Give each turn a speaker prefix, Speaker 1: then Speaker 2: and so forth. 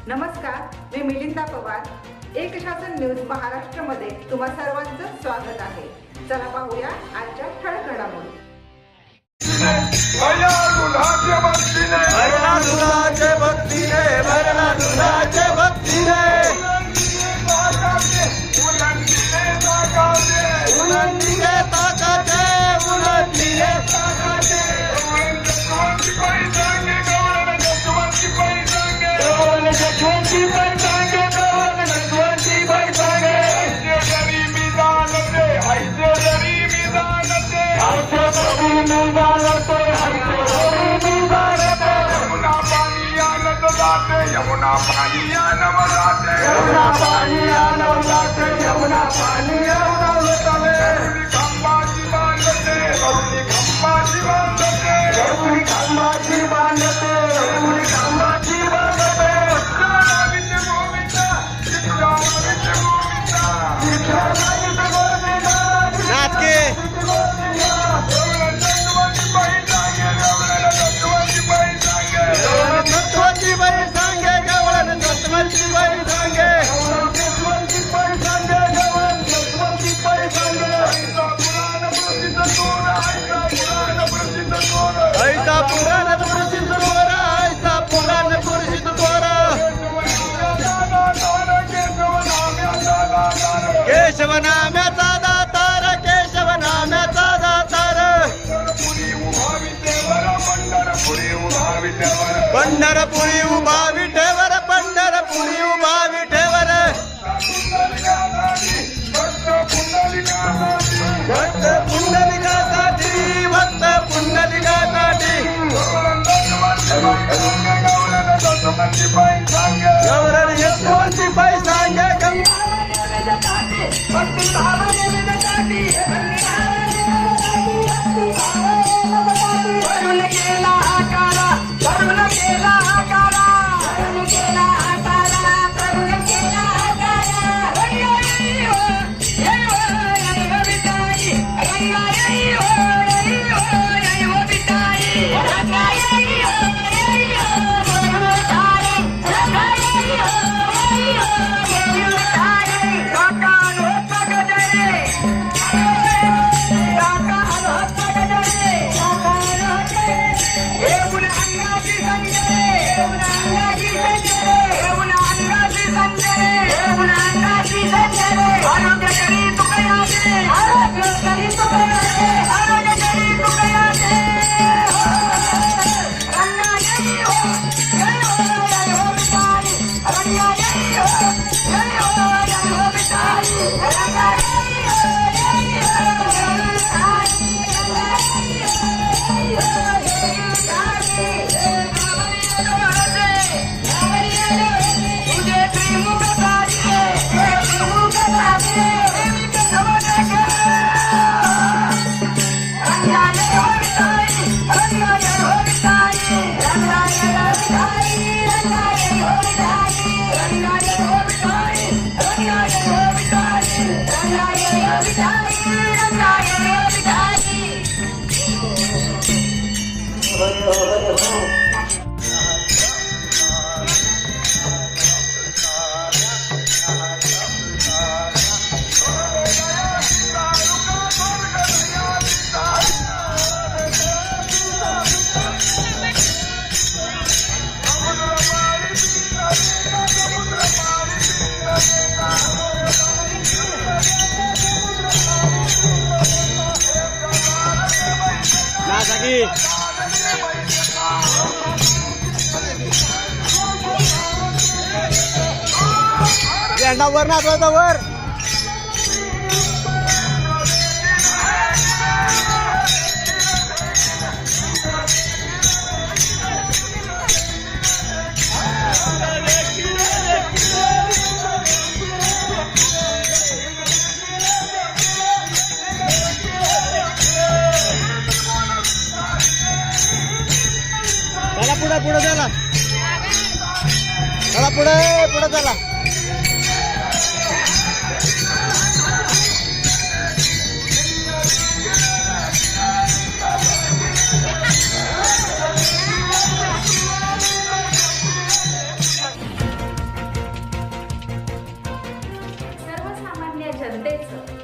Speaker 1: नमस्कार, मी मिलिंदा पवार। एक शासन न्यूज महाराष्ट्रमध्ये तुम्हा सर्वांचं स्वागत आहे। चला पाहूया आजच्या ठळक घडामोडी।
Speaker 2: यमुना पानी नवलाते यमुना पानी नवलाते यमुना पानी नवलाते खंबा जीवानते गौरी खंबा जीवानते गौरी खंबा जीवानते गौरी खंबा जीवानते विच गोविंदा शिक्षा विच गोविंदा शिक्षा विच गोविंदा नाच के केशव नाम्याचा दातार केशव नाम्याचा दातार पंढरपुरी उभा विठेवर पंढरपुरी उभा विठेवर भक्त पुंडलिकासाठी भक्त पुंडलिकासाठी गौरण यशवंती पै सांगे वरुण केला आकारा वरुण केला आकारा वरुण केला आकारा वरुण केला आकारा झेंडा वर नाचवायचा वर पुढे पुढे चला चला पुढे पुढे चला
Speaker 3: जनतेचं